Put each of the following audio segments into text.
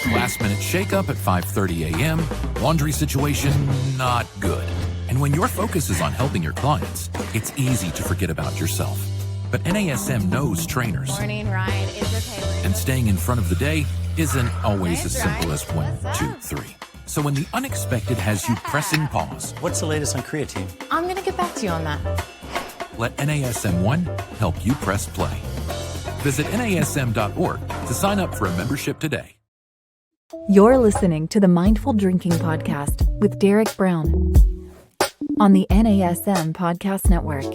Last minute shakeup at 5:30 a.m., laundry situation not good. And when your focus is on helping your clients, it's easy to forget about yourself. But NASM knows trainers. Morning, Ryan. It's okay. And staying in front of the day isn't always as Thanks, simple as Ryan. 1, What's 2, up? 3. So when the unexpected has you pressing pause, What's the latest on creatine? I'm going to get back to you on that. let NASM1 help you press play. Visit NASM.org to sign up for a membership today. You're listening to the Mindful Drinking Podcast with Derek Brown on the NASM Podcast Network.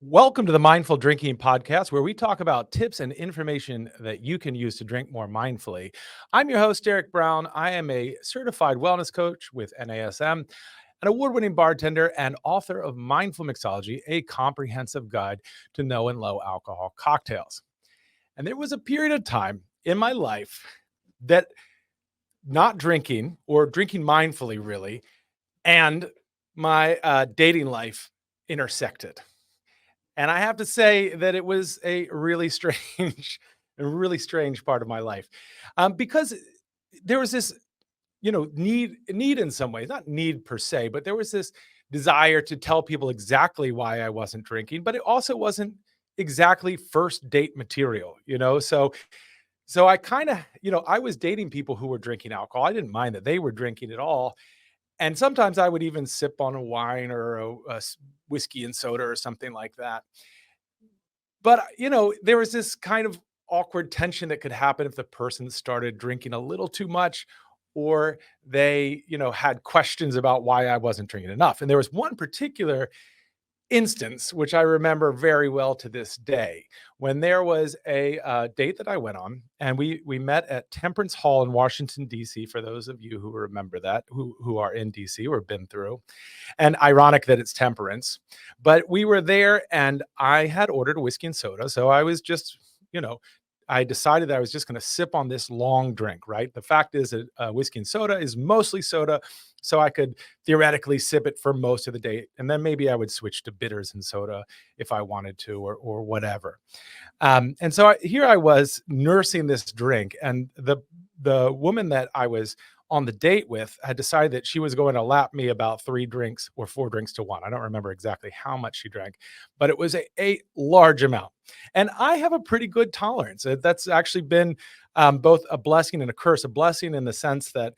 Welcome to the Mindful Drinking Podcast, where we talk about tips and information that you can use to drink more mindfully. I'm your host, Derek Brown. I am a certified wellness coach with NASM, an award-winning bartender, and author of Mindful Mixology, a comprehensive guide to no and low alcohol cocktails. And there was a period of time in my life that not drinking, or drinking mindfully really, and my dating life intersected. And I have to say that it was a really strange part of my life, because there was this, need in some ways, not need per se, but there was this desire to tell people exactly why I wasn't drinking, but it also wasn't exactly first date material, So I kind of, I was dating people who were drinking alcohol. I didn't mind that they were drinking at all. And sometimes I would even sip on a wine or a whiskey and soda or something like that. But, there was this kind of awkward tension that could happen if the person started drinking a little too much, or they, had questions about why I wasn't drinking enough. And there was one particular instance, which I remember very well to this day, when there was a date that I went on, and we met at Temperance Hall in Washington, D.C., for those of you who remember that, who are in D.C. or been through. And ironic that it's Temperance. But we were there, and I had ordered a whiskey and soda, so I was just, I decided that I was just going to sip on this long drink, right? The fact is that whiskey and soda is mostly soda, so I could theoretically sip it for most of the day. And then maybe I would switch to bitters and soda if I wanted to, or whatever. And so here I was nursing this drink, and the woman that I was on the date with had decided that she was going to lap me about 3 drinks or 4 drinks to 1. I don't remember exactly how much she drank, but it was a large amount. And I have a pretty good tolerance. That's actually been both a blessing and a curse. A blessing in the sense that,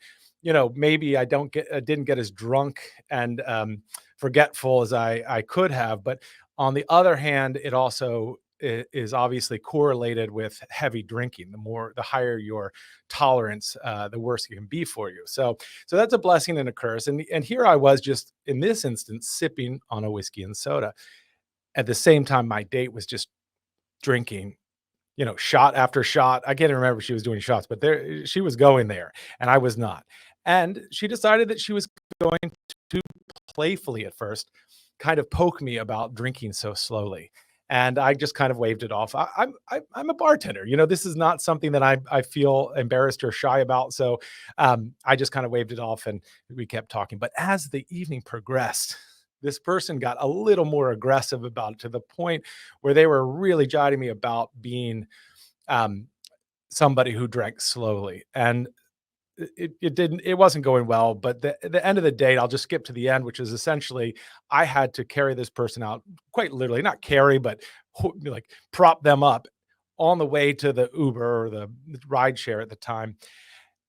maybe I didn't get as drunk and forgetful as I could have. But on the other hand, it also is obviously correlated with heavy drinking. The higher your tolerance, the worse it can be for you. So that's a blessing and a curse. And here I was, just in this instance, sipping on a whiskey and soda. At the same time, my date was just drinking, shot after shot. I can't remember if she was doing shots, but she was going there, and I was not. And she decided that she was going to playfully at first kind of poke me about drinking so slowly. And I just kind of waved it off. I'm a bartender. This is not something that I feel embarrassed or shy about. So I just kind of waved it off, and we kept talking. But as the evening progressed, this person got a little more aggressive about it, to the point where they were really jiding me about being somebody who drank slowly. And it wasn't going well. But the end of the date, I'll just skip to the end, which is essentially I had to carry this person out, quite literally, not carry, but like prop them up on the way to the Uber or the ride share at the time,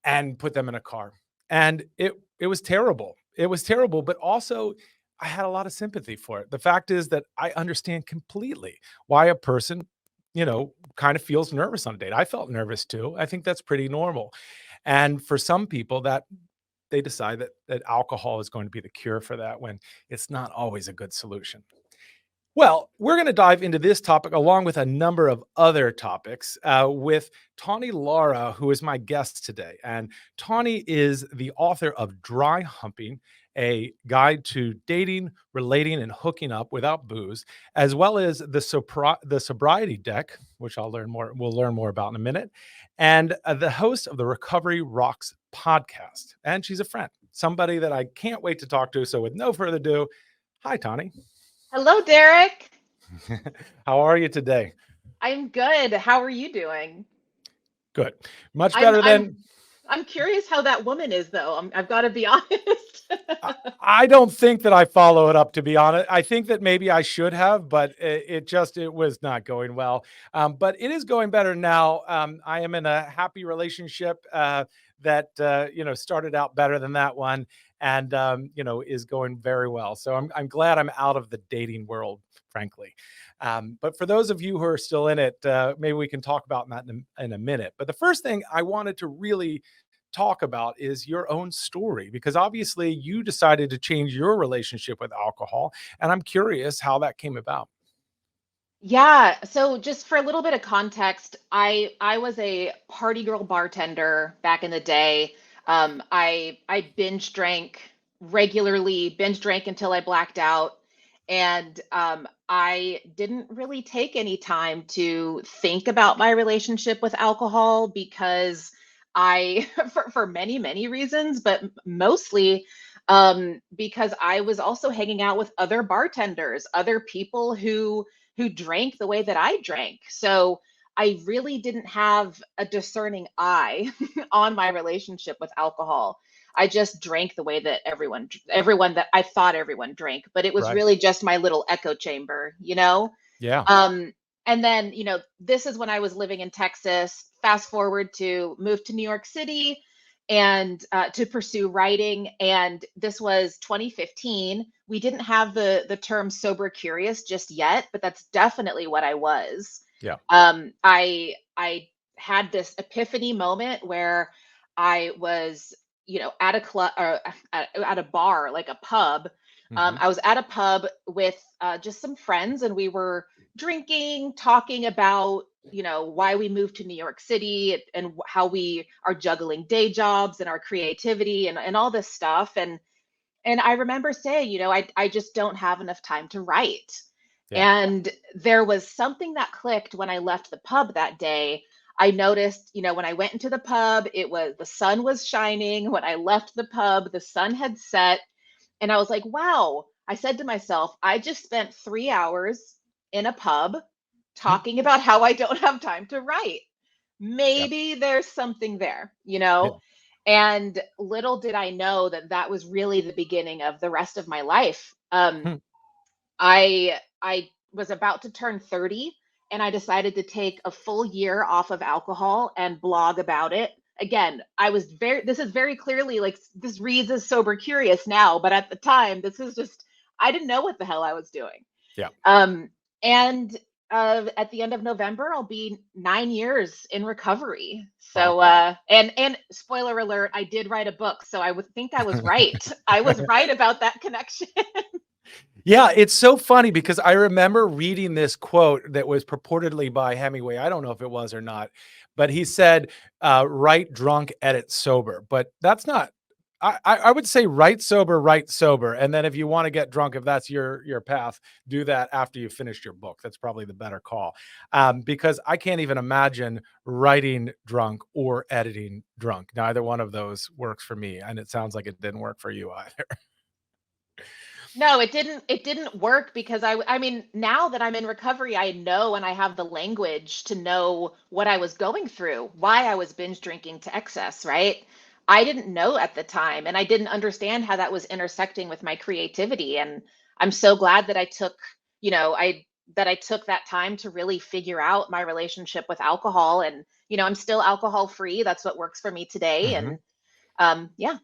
and put them in a car. And it was terrible. It was terrible, but also I had a lot of sympathy for it. The fact is that I understand completely why a person, kind of feels nervous on a date. I felt nervous too. I think that's pretty normal. And for some people, that they decide that alcohol is going to be the cure for that, when it's not always a good solution. Well, we're going to dive into this topic along with a number of other topics with Tawny Lara, who is my guest today. And Tawny is the author of Dry Humping, a guide to dating, relating, and hooking up without booze, as well as the sobriety deck, which we'll learn more about in a minute, and the host of the Recovery Rocks podcast. And she's a friend, somebody that I can't wait to talk to. So with no further ado, hi, Tawny. Hello, Derek. How are you today? I'm good. How are you doing? Good. Much I'm better I'm than I'm curious how that woman is, though. I've got to be honest. I don't think that I follow it up, to be honest. I think that maybe I should have, but it was not going well. But it is going better now. I am in a happy relationship that started out better than that one, and is going very well. So I'm glad I'm out of the dating world, frankly. But for those of you who are still in it, maybe we can talk about that in a minute. But the first thing I wanted to really talk about is your own story, because obviously you decided to change your relationship with alcohol, and I'm curious how that came about. Yeah, so just for a little bit of context, I was a party girl bartender back in the day. I binge drank regularly, binge drank until I blacked out, and I didn't really take any time to think about my relationship with alcohol because for many reasons, but mostly because I was also hanging out with other bartenders, other people who drank the way that I drank. So I really didn't have a discerning eye on my relationship with alcohol. I just drank the way that everyone that I thought everyone drank, but it was Right. really just my little echo chamber, you know? Yeah. And then, this is when I was living in Texas. Fast forward to move to New York City and to pursue writing. And this was 2015. We didn't have the term sober curious just yet, but that's definitely what I was. Yeah. I had this epiphany moment where I was, at a club or at a bar, like a pub. Hmm. I was at a pub with just some friends, and we were drinking, talking about, why we moved to New York City and how we are juggling day jobs and our creativity and all this stuff. And I remember saying, I just don't have enough time to write. Yeah. And there was something that clicked when I left the pub that day. I noticed, when I went into the pub, the sun was shining. When I left the pub, the sun had set. And I was like, wow. I said to myself, I just spent 3 hours in a pub talking about how I don't have time to write. Yeah. Maybe there's something there, Yeah. And little did I know that that was really the beginning of the rest of my life. Hmm. I was about to turn 30, and I decided to take a full year off of alcohol and blog about it. Again, this is very clearly like, this reads as sober curious now, but at the time, this is just, I didn't know what the hell I was doing. Yeah. And at the end of November, I'll be 9 years in recovery. Wow. So, and spoiler alert, I did write a book, so I would think I was right. I was right about that connection. Yeah, it's so funny because I remember reading this quote that was purportedly by Hemingway. I don't know if it was or not, but he said, write drunk, edit sober. But that's not, I would say write sober. And then if you want to get drunk, if that's your path, do that after you finished your book. That's probably the better call. Because I can't even imagine writing drunk or editing drunk. Neither one of those works for me. And it sounds like it didn't work for you either. No, it didn't work because I mean, now that I'm in recovery, I know, and I have the language to know what I was going through, why I was binge drinking to excess, right? I didn't know at the time, and I didn't understand how that was intersecting with my creativity. And I'm so glad that I took that time to really figure out my relationship with alcohol. And I'm still alcohol free. That's what works for me today. Mhm. And yeah.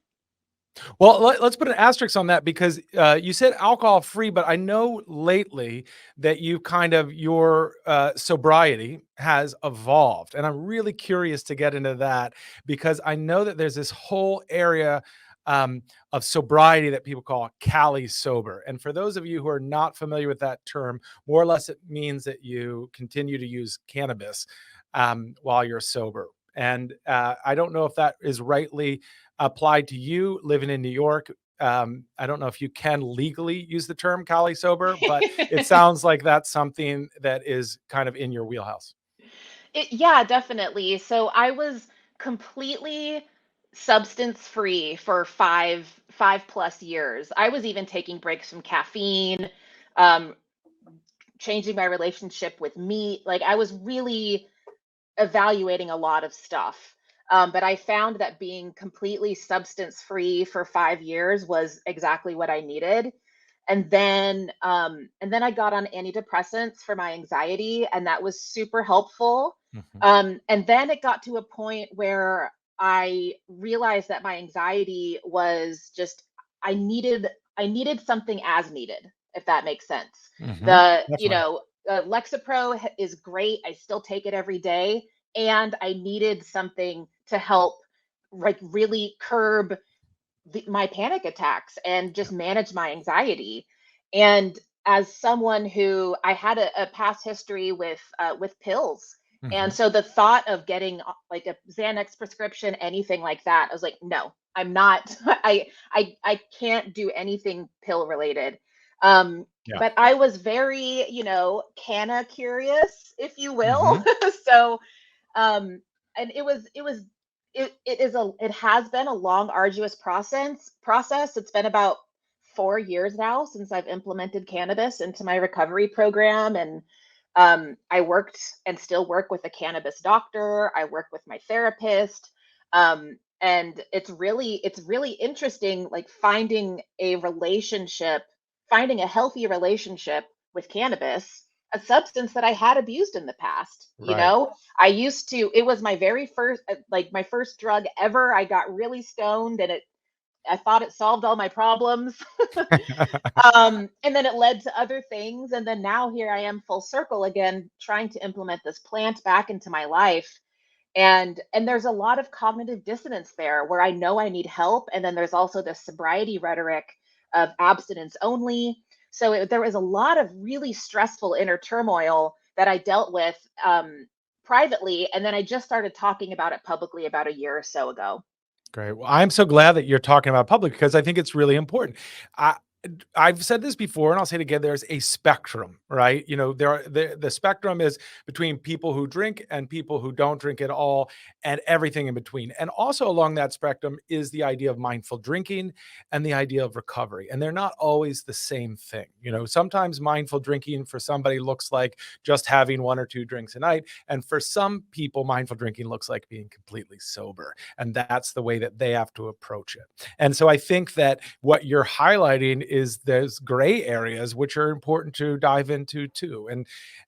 Well, let's put an asterisk on that because you said alcohol free, but I know lately that your sobriety has evolved. And I'm really curious to get into that because I know that there's this whole area of sobriety that people call Cali sober. And for those of you who are not familiar with that term, more or less it means that you continue to use cannabis while you're sober. And I don't know if that is rightly applied to you living in New York. I don't know if you can legally use the term Cali sober, but it sounds like that's something that is kind of in your wheelhouse. Yeah, definitely. So I was completely substance free for five plus years. I was even taking breaks from caffeine, um, changing my relationship with meat. Like I was really evaluating a lot of stuff. But I found that being completely substance free for 5 years was exactly what I needed. And then I got on antidepressants for my anxiety, and that was super helpful. Mhm. And then it got to a point where I realized that my anxiety was just I needed something as needed, if that makes sense. Mhm. The Definitely. Lexapro is great. I still take it every day, and I needed something to help like really curb my panic attacks and just manage my anxiety. And as someone who I had a past history with pills, and Mhm. so the thought of getting like a Xanax prescription, anything like that, I was like, no, I'm not. I can't do anything pill related. Yeah. But I was very, canna curious, if you will. Mhm. So um and it has been a long arduous process. It's been about 4 years now since I've implemented cannabis into my recovery program. And I worked and still work with a cannabis doctor. I work with my therapist. And it's really interesting, like finding a healthy relationship with cannabis, a substance that I had abused in the past. Right. I used to, it was my very first, like my first drug ever. I got really stoned, and I thought it solved all my problems. And then it led to other things. And then now here I am full circle again, trying to implement this plant back into my life. And there's a lot of cognitive dissonance there where I know I need help. And then there's also the sobriety rhetoric of abstinence only. So there was a lot of really stressful inner turmoil that I dealt with privately. And then I just started talking about it publicly about a year or so ago. Great. Well, I'm so glad that you're talking about public because I think it's really important. I I've said this before and I'll say it again, there's a spectrum, right? The spectrum is between people who drink and people who don't drink at all and everything in between. And also along that spectrum is the idea of mindful drinking and the idea of recovery. And they're not always the same thing. Sometimes mindful drinking for somebody looks like just having one or two drinks a night. And for some people, mindful drinking looks like being completely sober. And that's the way that they have to approach it. And so I think that what you're highlighting is those gray areas, which are important to dive into too.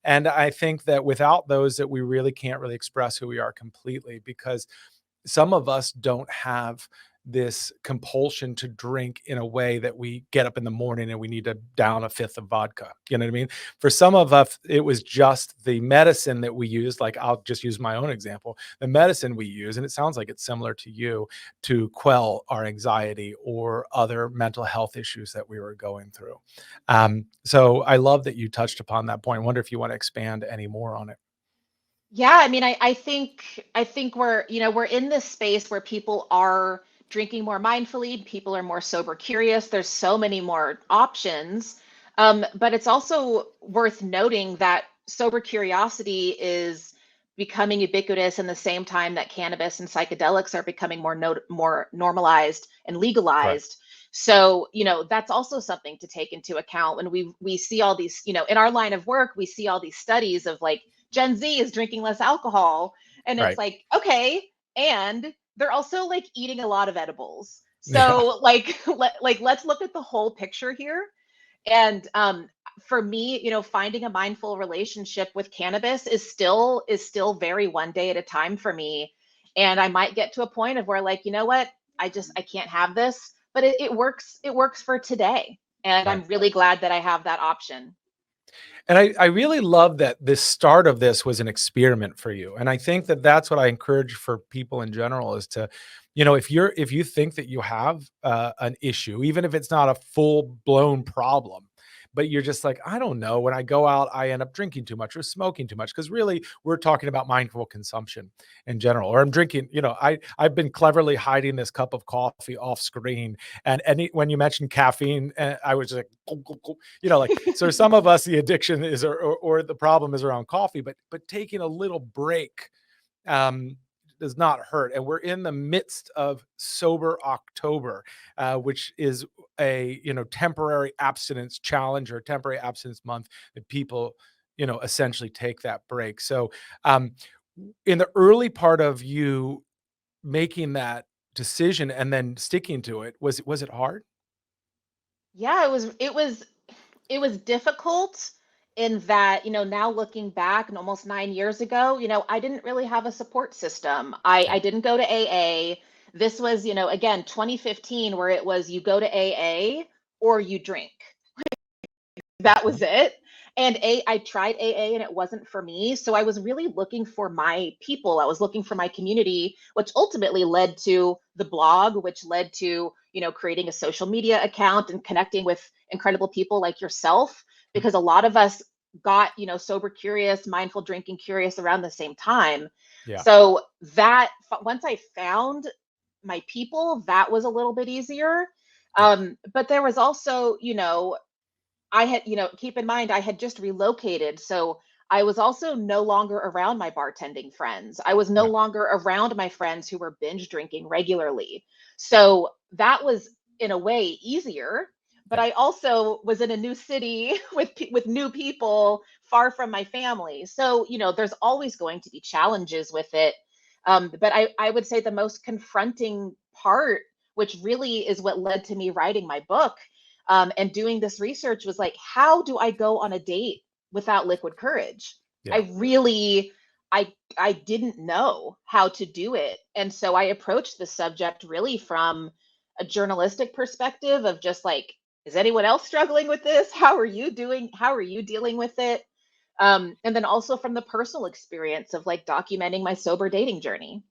And I think that without those, that we really can't really express who we are completely, because some of us don't have this compulsion to drink in a way that we get up in the morning and we need to down a fifth of vodka. You know what I mean? For some of us, it was just the medicine that we used. Like, I'll just use my own example, the medicine we use, and it sounds like it's similar to you, to quell our anxiety or other mental health issues that we were going through. So I love that you touched upon that point. I wonder if you want to expand any more on it. Yeah, I mean, I think we're in this space where people are drinking more mindfully, people are more sober curious. There's so many more options. But it's also worth noting that sober curiosity is becoming ubiquitous in the same time that cannabis and psychedelics are becoming more normalized and Right. legalized. So, that's also something to take into account when we see all these, in our line of work, we see all these studies of like Gen Z is drinking less alcohol. And it's Right. like, okay. And they're also like eating a lot of edibles. Yeah. So like, let's look at the whole picture here. And for me, finding a mindful relationship with cannabis is still very one day at a time for me. And I might get to a point of where like, you know what, I can't have this, but it works for today. And Right. I'm really glad that I have that option. And I really love that this start of this was an experiment for you. And I think that that's what I encourage for people in general is to, if you think that you have an issue, even if it's not a full blown problem, but you're just like, I don't know, when I go out, I end up drinking too much or smoking too much. Because really, we're talking about mindful consumption in general. Or I'm drinking, I've been cleverly hiding this cup of coffee off screen. And when you mentioned caffeine, I was just like, like, so some of us, the addiction is, or the problem is around coffee, but taking a little break, um, does not hurt. And we're in the midst of Sober October, which is a, temporary abstinence challenge or temporary abstinence month that people, essentially take that break. So, in the early part of you making that decision and then sticking to it, was it hard? Yeah, it was difficult in that, now looking back and almost 9 years ago, I didn't really have a support system. I didn't go to AA. This was, again, 2015, where it was you go to AA or you drink. That was Mhm. it. And I tried AA and it wasn't for me. So I was really looking for my people. I was looking for my community, which ultimately led to the blog, which led to, creating a social media account and connecting with incredible people like yourself, because a lot of us got, sober curious, mindful drinking curious around the same time. Yeah. So that once I found my people, that was a little bit easier. Yeah. But there was also, I had, keep in mind, I had just relocated. So I was also no longer around my bartending friends. I was no Yeah. longer around my friends who were binge drinking regularly. So that was, in a way, easier. But Yeah. I also was in a new city with new people, far from my family. So, there's always going to be challenges with it. But I would say the most confronting part, which really is what led to me writing my book, and doing this research, was like, how do I go on a date without liquid courage? Yeah. I really, I didn't know how to do it. And so I approached the subject really from a journalistic perspective of just like, is anyone else struggling with this? How are you doing? How are you dealing with it? And then also from the personal experience of like documenting my sober dating journey.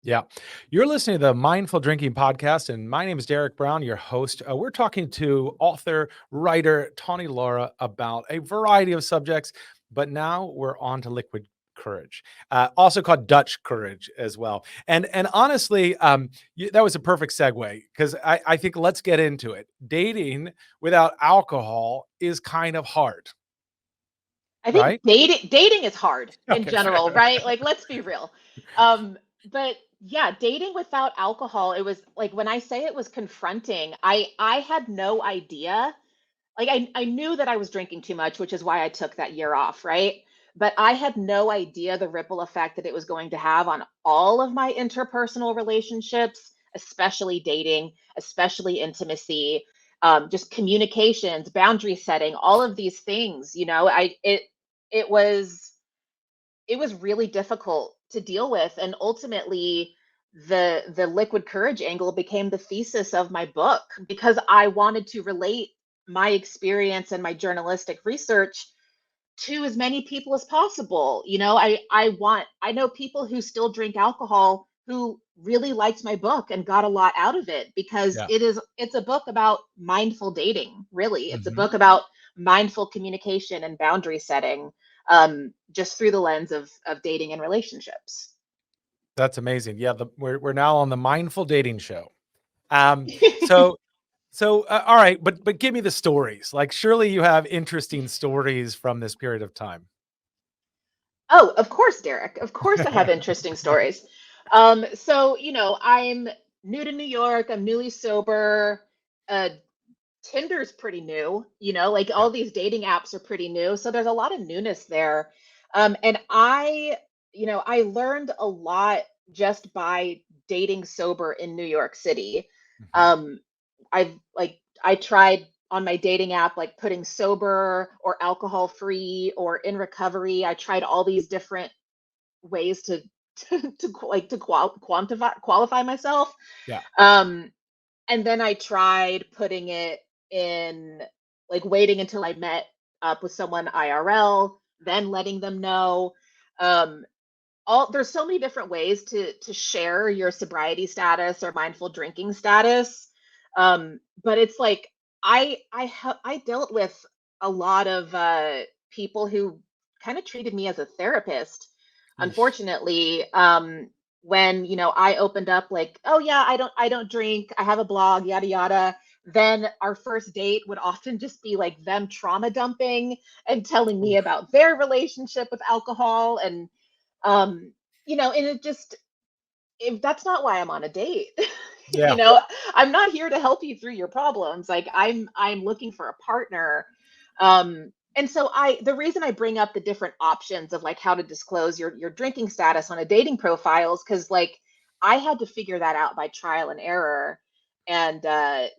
Yeah. You're listening to the Mindful Drinking Podcast, and my name is Derek Brown, your host. We're talking to author, writer Tawny Lara about a variety of subjects, but now we're on to liquid courage, also called Dutch courage as well. And honestly, that was a perfect segue, because I think let's get into it. Dating without alcohol is kind of hard, I think right? dating is hard in Okay, fair. general, right? Like, let's be real. But yeah, dating without alcohol, it was like, when I say it was confronting, I had no idea. Like, I knew that I was drinking too much, which is why I took that year off, right? But I had no idea the ripple effect that it was going to have on all of my interpersonal relationships, especially dating, especially intimacy, just communications, boundary setting, all of these things. It was it was really difficult to deal with, and ultimately the liquid courage angle became the thesis of my book, because I wanted to relate my experience and my journalistic research to as many people as possible. I know people who still drink alcohol who really liked my book and got a lot out of it, because Yeah. it's a book about mindful dating, really. It's a Mhm. book about mindful communication and boundary setting, just through the lens of dating and relationships. That's amazing. Yeah, we're now on the Mindful Dating Show. Um, so all right, but give me the stories. Like, surely you have interesting stories from this period of time. Oh, of course, Derek. Of course, I have interesting stories. So, I'm new to New York. I'm newly sober. Uh, Tinder's pretty new, like Yeah. all these dating apps are pretty new. So there's a lot of newness there. And I learned a lot just by dating sober in New York City. Mhm. Um, I tried on my dating app, like putting sober or alcohol free or in recovery. I tried all these different ways to qualify myself. Yeah. Um, and then I tried putting it in, like, waiting until I met up with someone IRL, then letting them know. Um, there's so many different ways to share your sobriety status or mindful drinking status. But it's like, I dealt with a lot of people who kind of treated me as a therapist. Yeesh. Unfortunately, when I opened up like, oh yeah, I don't drink, I have a blog, yada yada. Then our first date would often just be like them trauma dumping and telling me Oof. about their relationship with alcohol, and and it just, if that's not why I'm on a date. Yeah. I'm not here to help you through your problems. Like I'm looking for a partner. And so the reason I bring up the different options of like how to disclose your drinking status on a dating profile is because like I had to figure that out by trial and error. And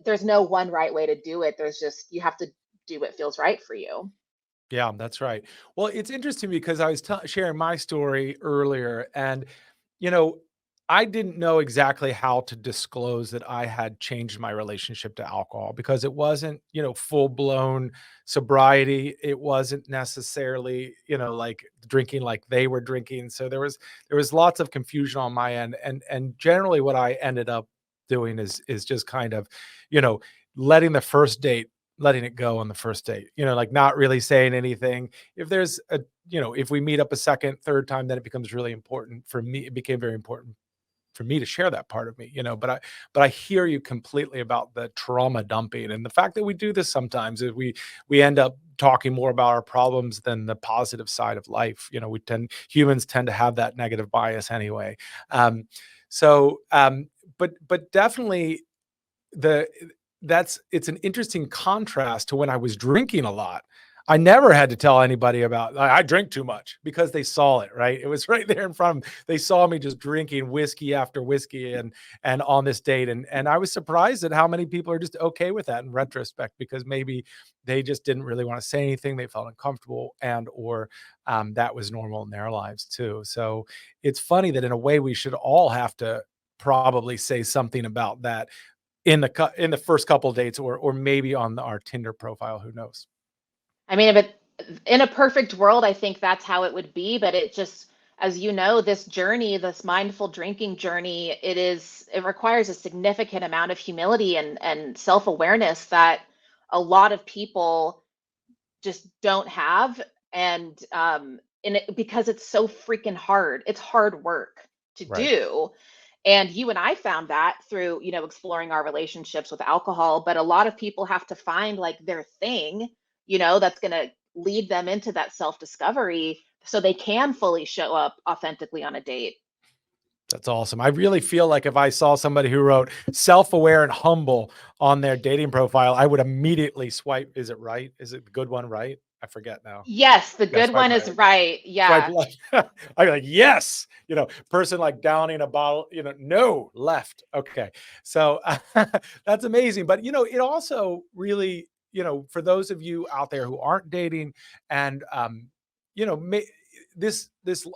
there's no one right way to do it. There's just you have to do what feels right for you. Yeah, that's right. Well, it's interesting because I was sharing my story earlier, and you know, I didn't know exactly how to disclose that I had changed my relationship to alcohol because it wasn't, full blown sobriety. It wasn't necessarily, like drinking like they were drinking. So there was lots of confusion on my end, and generally what I ended up doing is just kind of, you know, letting the first date letting it go on the first date, like not really saying anything. If there's if we meet up a second, third time, then it becomes really important for me. It became very important for me to share that part of me, but I hear you completely about the trauma dumping and the fact that we do this sometimes is we end up talking more about our problems than the positive side of life. Humans tend to have that negative bias anyway. But definitely the it's an interesting contrast to when I was drinking a lot. I never had to tell anybody about I drink too much because they saw it, right? It was right there in front of them. They saw me just drinking whiskey after whiskey and on this date. And I was surprised at how many people are just okay with that in retrospect, because maybe they just didn't really want to say anything. They felt uncomfortable or that was normal in their lives too. So it's funny that in a way we should all have to probably say something about that in the first couple of dates or maybe on our Tinder profile, who knows? I mean, if it in a perfect world, I think that's how it would be, but it just, as you know, this journey, this mindful drinking journey, it requires a significant amount of humility and self-awareness that a lot of people just don't have. Because it's so freaking hard. It's hard work to Right. do. And you and I found that through, exploring our relationships with alcohol. But a lot of people have to find like their thing, that's going to lead them into that self discovery so they can fully show up authentically on a date. That's awesome. I really feel like if I saw somebody who wrote self-aware and humble on their dating profile, I would immediately swipe. Is it right? Is it the good one, right? I forget now. Yes, the Yeah, good swipe one is right. right. Swipe Yeah. left. I'd be like, yes, person like downing a bottle, no, left. Okay. So that's amazing. But, it also really, for those of you out there who aren't dating and, this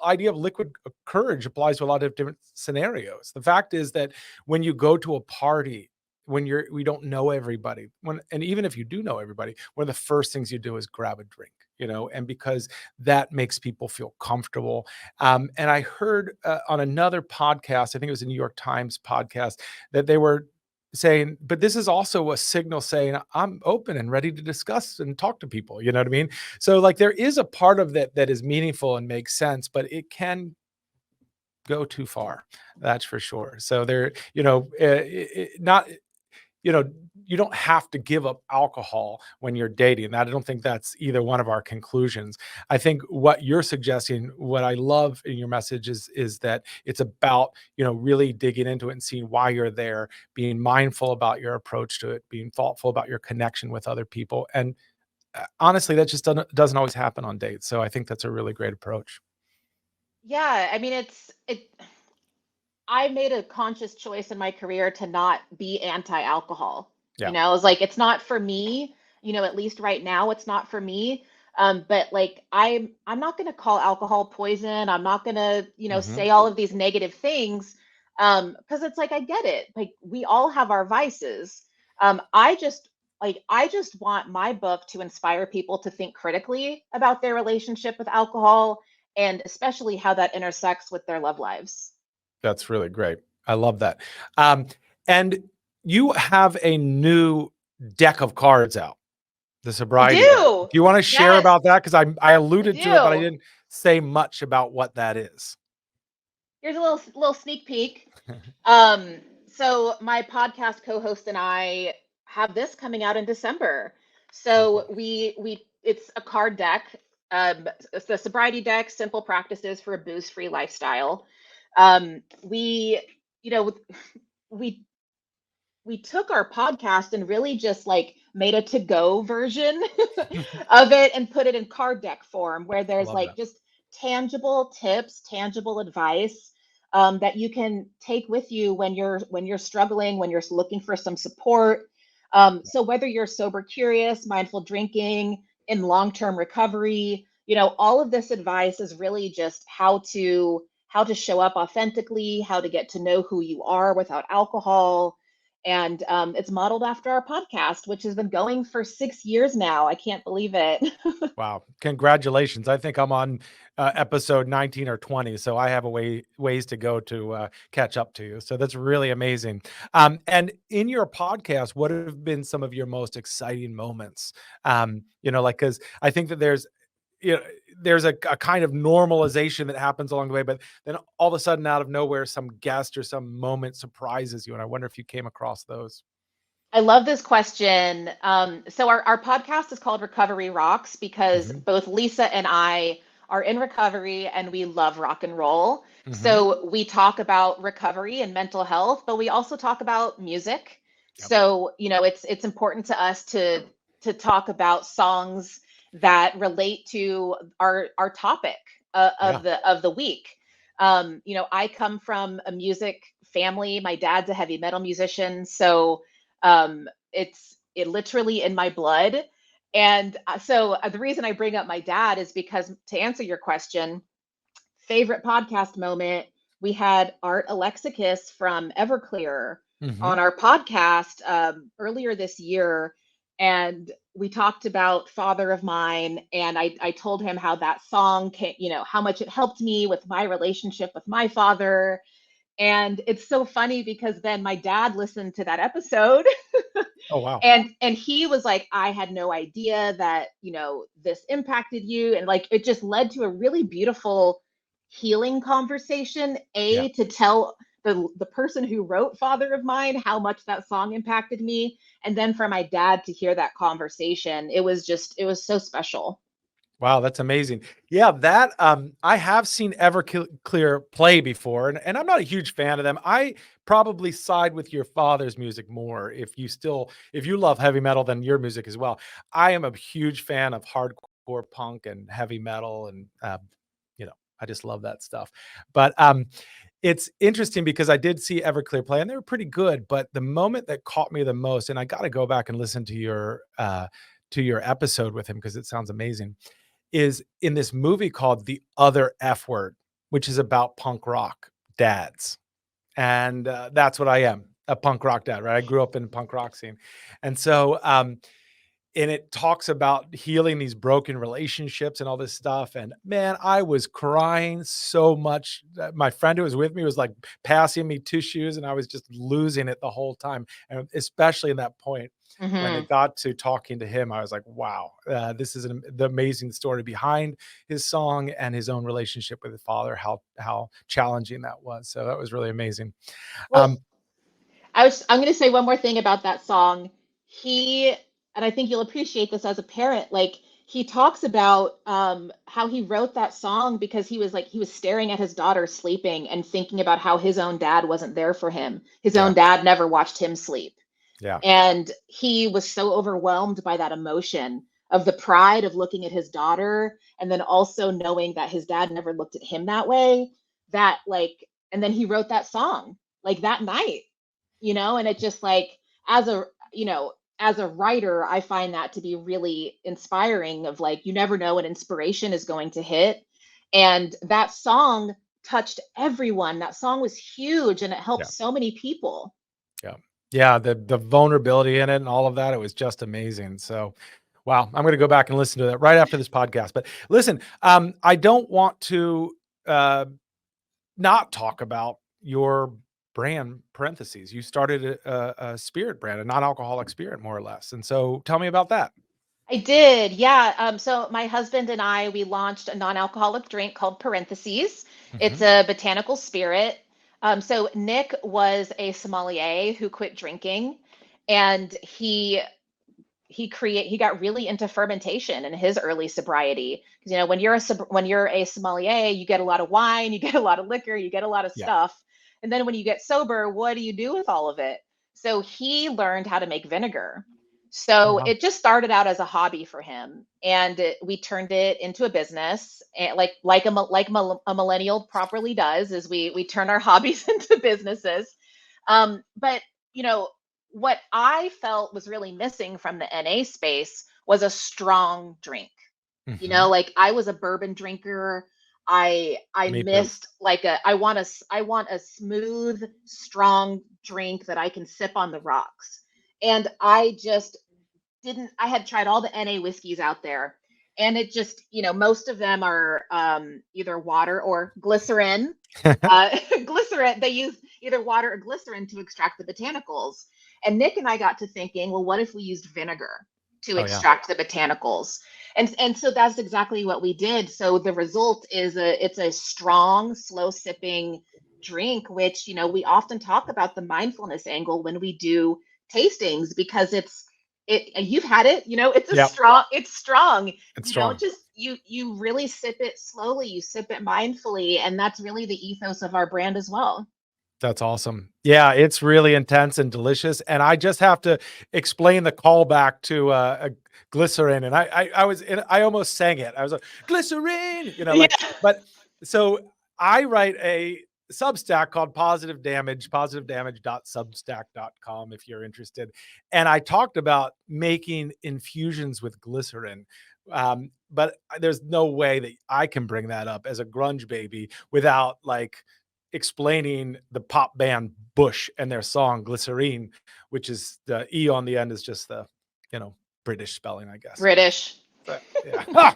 idea of liquid courage applies to a lot of different scenarios. The fact is that when you go to a party, we don't know everybody, and even if you do know everybody, one of the first things you do is grab a drink, and because that makes people feel comfortable. And I heard on another podcast, I think it was a New York Times podcast, that they were saying, but this is also a signal saying I'm open and ready to discuss and talk to people. You know what I mean? So like there is a part of that is meaningful and makes sense, but it can go too far. That's for sure. So there, not you know, you don't have to give up alcohol when you're dating. I don't think that's either one of our conclusions. I think what you're suggesting, what I love in your message is that it's about, really digging into it and seeing why you're there, being mindful about your approach to it, being thoughtful about your connection with other people. And honestly, that just doesn't always happen on dates. So I think that's a really great approach. Yeah. I mean, I made a conscious choice in my career to not be anti-alcohol. Yeah. I was like, it's not for me, at least right now, it's not for me. But like I'm not gonna call alcohol poison. I'm not gonna, Mhm. say all of these negative things. Because it's like I get it. Like we all have our vices. I just want my book to inspire people to think critically about their relationship with alcohol and especially how that intersects with their love lives. That's really great. I love that. And you have a new deck of cards out, the I sobriety deck. do. Do you want to share Yes, about that? Because I I alluded to it, but I do. didn't say much about what that is. Here's a little sneak peek. Um, so my podcast co-host and I have this coming out in December. Oh, cool. So we it's a card deck. It's the sobriety deck, simple practices for a booze-free lifestyle. We, you know, we we took our podcast and really just like made a to-go version of it and put it in card deck form where I there's love like that. just tangible tips, tangible advice that you can take with you when you're struggling, when you're looking for some support. So whether you're sober curious, mindful drinking, in long-term recovery, all of this advice is really just how to show up authentically, how to get to know who you are without alcohol, and it's modeled after our podcast, which has been going for 6 years now. I can't believe it. Wow. Congratulations. I think I'm on episode 19 or 20, so I have a ways to go to catch up to you. So that's really amazing. And in your podcast, what have been some of your most exciting moments? Like, because I think that you know, there's a kind of normalization that happens along the way, but then all of a sudden, out of nowhere, some guest or some moment surprises you. And I wonder if you came across those. I love this question. So our podcast is called Recovery Rocks because Hmm. both Lisa and I are in recovery and we love rock and roll. Hmm. So we talk about recovery and mental health, but we also talk about music. Yep. So, it's important to us to talk about songs that relate to our topic Yeah. of the week. I come from a music family. My dad's a heavy metal musician, so it literally in my blood. And the reason I bring up my dad is because, to answer your question, favorite podcast moment, we had Art Alexakis from Everclear Hmm. on our podcast earlier this year. And we talked about Father of Mine. And I told him how that song came, how much it helped me with my relationship with my father. And it's so funny because then my dad listened to that episode Oh, wow. and he was like, I had no idea that this impacted you, and like it just led to a really beautiful healing conversation, Yeah. to tell the person who wrote Father of Mine how much that song impacted me, and then for my dad to hear that conversation. It was so special. Wow, that's amazing. Yeah, that I have seen Everclear play before, and I'm not a huge fan of them. I probably side with your father's music more. If you love heavy metal, then your music as well. I am a huge fan of hardcore punk and heavy metal, and you know, I just love that stuff. But it's interesting because I did see Everclear play, and they were pretty good. But the moment that caught me the most, and I got to go back and listen to your episode with him because it sounds amazing, is in this movie called The Other F Word, which is about punk rock dads. And that's what I am, a punk rock dad, right? I grew up in the punk rock scene. And so, and it talks about healing these broken relationships and all this stuff. And man, I was crying so much. My friend who was with me was like passing me tissues, and I was just losing it the whole time. And especially in that point when Hmm. it got to talking to him, I was like, wow, this is the amazing story behind his song and his own relationship with his father, how challenging that was. So that was really amazing. Well, Um, I'm going to say one more thing about that song. He, and I think you'll appreciate this as a parent, like he talks about how he wrote that song because he was staring at his daughter sleeping and thinking about how his own dad wasn't there for him. His yeah, own dad never watched him sleep. yeah, And he was so overwhelmed by that emotion of the pride of looking at his daughter, and then also knowing that his dad never looked at him that way, that like, and then he wrote that song like that night, and it just like, as a, as a writer, I find that to be really inspiring, of like, you never know when inspiration is going to hit. And that song touched everyone. That song was huge and it helped yeah. so many people. Yeah. Yeah, the vulnerability in it and all of that, it was just amazing. So, wow, I'm gonna go back and listen to that right after this podcast. But listen, I don't want to uh, not talk about your brand, parentheses. You started a spirit brand, a non-alcoholic spirit, more or less. And so tell me about that. I did, yeah. So my husband and I, we launched a non-alcoholic drink called Parentheses. It's Hmm. a botanical spirit. So Nick was a sommelier who quit drinking, and he got really into fermentation in his early sobriety. Because, you know, when you're a sommelier, you get a lot of wine, you get a lot of liquor, you get a lot of Yeah. stuff. And then when you get sober, what do you do with all of it? So he learned how to make vinegar. So Wow. it just started out as a hobby for him, and we turned it into a business. And a millennial properly does, is we turn our hobbies into businesses. But you know, what I felt was really missing from the NA space was a strong drink. You know, Mhm. like I was a bourbon drinker. I Me too. missed like I want a smooth, strong drink that I can sip on the rocks. And I just didn't I had tried all the NA whiskeys out there, and it just, you know, most of them are either water or glycerin. Glycerin, they use either water or glycerin to extract the botanicals. And Nick and I got to thinking, well, what if we used vinegar to Oh yeah. extract the botanicals? And so that's exactly what we did. So the result is it's a strong, slow sipping drink, which, you know, we often talk about the mindfulness angle when we do tastings, because you've had it, you know, Yep. it's strong. It's You don't strong. just you really sip it slowly, you sip it mindfully, and that's really the ethos of our brand as well. That's awesome. Yeah, it's really intense and delicious. And I just have to explain the callback to a glycerin. And I almost sang it. I was like, glycerin, you know, Yeah. like, but so I write a Substack called Positive Damage, positivedamage.substack.com if you're interested. And I talked about making infusions with glycerin. But there's no way that I can bring that up as a grunge baby without like explaining the pop band Bush and their song Glycerine, which is the E on the end is just the, you know, British spelling, I guess. British. But yeah.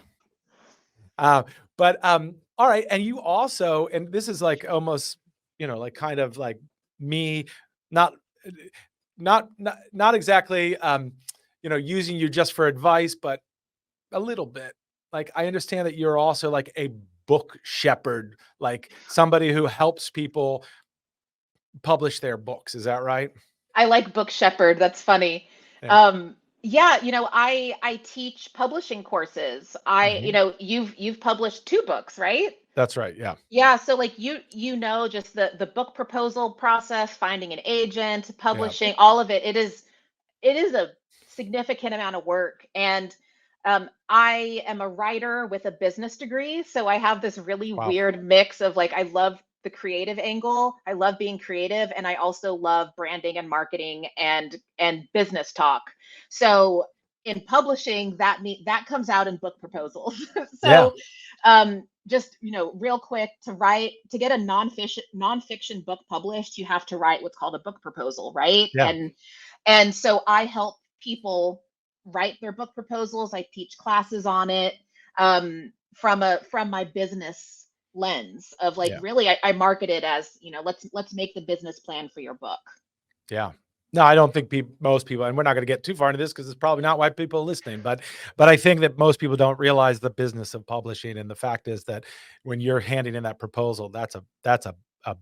All right. And you also, and this is like almost, you know, like kind of like me, not not exactly you know, using you just for advice, but a little bit. Like I understand that you're also like a book shepherd, like somebody who helps people publish their books. Is that right? I like Book Shepherd. That's funny. Yeah. Yeah, you know, I teach publishing courses. You Mhm. know, you've published 2 books, right? That's right. Yeah. Yeah, so like you know, just the book proposal process, finding an agent, Yeah. publishing, all of it. It is a significant amount of work. And I am a writer with a business degree. So I have this really Wow. weird mix of like, I love the creative angle. I love being creative. And I also love branding and marketing and business talk. So in publishing, that comes out in book proposals. Yeah. So just, you know, real quick, to get a nonfiction book published, you have to write what's called a book proposal, right? Yeah. And so I help people write their book proposals. I teach classes on it, from my business lens of like, Yeah. really, I market it as, you know, let's make the business plan for your book. Yeah. No, I don't think most people, and we're not going to get too far into this because it's probably not why people are listening, but I think that most people don't realize the business of publishing. And the fact is that when you're handing in that proposal, that's a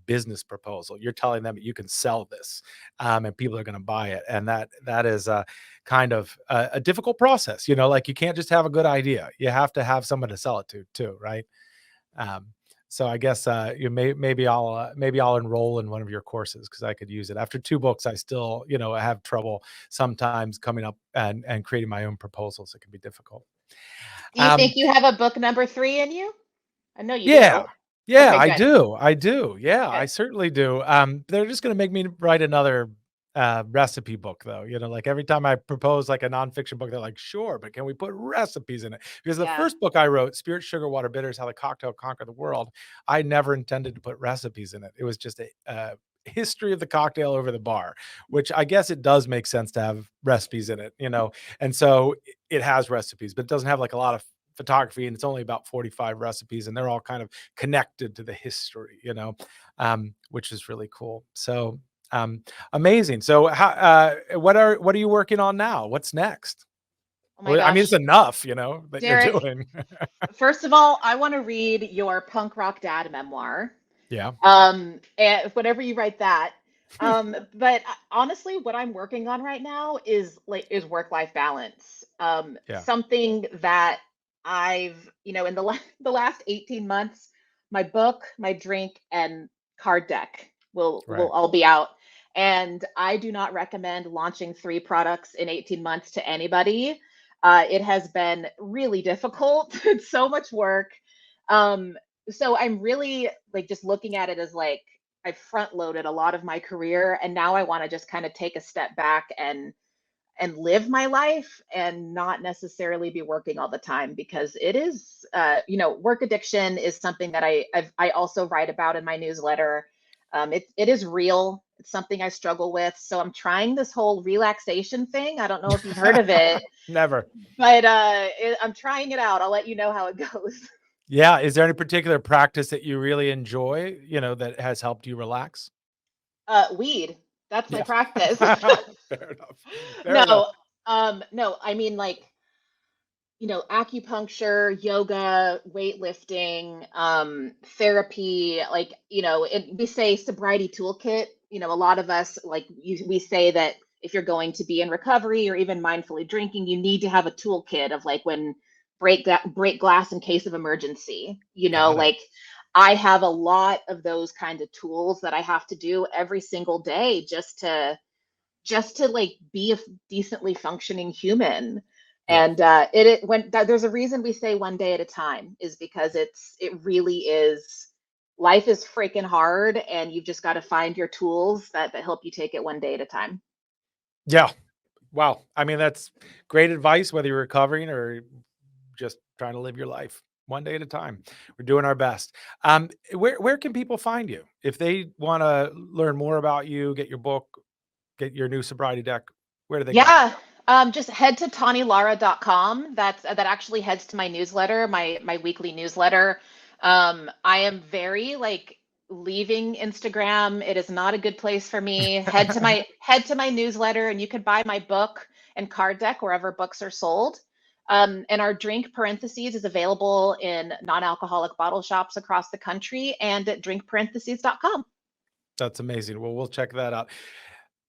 business proposal. You're telling them that you can sell this, and people are going to buy it, and that is a kind of a difficult process. You know, like you can't just have a good idea; you have to have someone to sell it to too, right? Um, so I guess maybe I'll enroll in one of your courses because I could use it. After 2 books, I still, you know, I have trouble sometimes coming up and creating my own proposals. It can be difficult. Do you Um, think you have a book number 3 in you? I know you yeah, do. yeah, Okay, good. I do. Yeah, I Good. certainly do. They're just going to make me write another recipe book though. You know, like every time I propose like a nonfiction book, they're like, sure, but can we put recipes in it? Because the Yeah. first book I wrote, Spirit, Sugar, Water, Bitters, How the Cocktail Conquered the World, I never intended to put recipes in it. It was just a history of the cocktail over the bar, which I guess it does make sense to have recipes in it, you know? And so it has recipes, but it doesn't have like a lot of photography, and it's only about 45 recipes, and they're all kind of connected to the history, you know, which is really cool. So amazing. So what are you working on now? What's next? Oh my Well, I mean, it's gosh. enough, you know, that you're Derek, doing. first of all, I want to read your punk rock dad memoir. Yeah. And whenever you write that, But honestly, what I'm working on right now is work-life balance. Yeah. Something that I've, in the last 18 months, my book, my drink, and card deck will Right. all be out. And I do not recommend launching 3 products in 18 months to anybody. It has been really difficult. It's so much work. Um, so I'm really like just looking at it as like I front loaded a lot of my career and now I want to just kind of take a step back and live my life and not necessarily be working all the time because it is work addiction is something that I also write about in my newsletter. It is real. It's something I struggle with. So I'm trying this whole relaxation thing. I don't know if you've heard of it, Never. but I'm trying it out. I'll let you know how it goes. Yeah. Is there any particular practice that you really enjoy, that has helped you relax? Weed. That's my Yeah. practice. Fair enough. Fair enough. No, no, I mean like, acupuncture, yoga, weightlifting, therapy, like, we say sobriety toolkit. A lot of us, like, we say that if you're going to be in recovery or even mindfully drinking, you need to have a toolkit of like when break glass in case of emergency. Got it. Like I have a lot of those kind of tools that I have to do every single day just to like be a decently functioning human. Yeah. And there's a reason we say one day at a time is because it really is. Life is freaking hard and you've just got to find your tools that help you take it one day at a time. Yeah. Wow. I mean, that's great advice, whether you're recovering or just trying to live your life one day at a time. We're doing our best. Where can people find you if they want to learn more about you, get your book, get your new sobriety deck? Where do they go? Yeah. Just head to tawnylara.com. That actually heads to my newsletter, my weekly newsletter. I am very like leaving Instagram. It is not a good place for me. Head to my newsletter and you can buy my book and card deck wherever books are sold. And our drink parentheses is available in non-alcoholic bottle shops across the country and at drinkparentheses.com. That's amazing. Well, we'll check that out.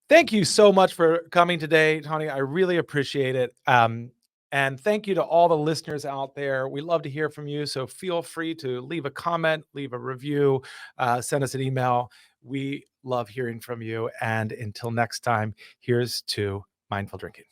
Thank you so much for coming today, Tawny. I really appreciate it. And thank you to all the listeners out there. We love to hear from you. So feel free to leave a comment, leave a review, send us an email. We love hearing from you. And until next time, here's to mindful drinking.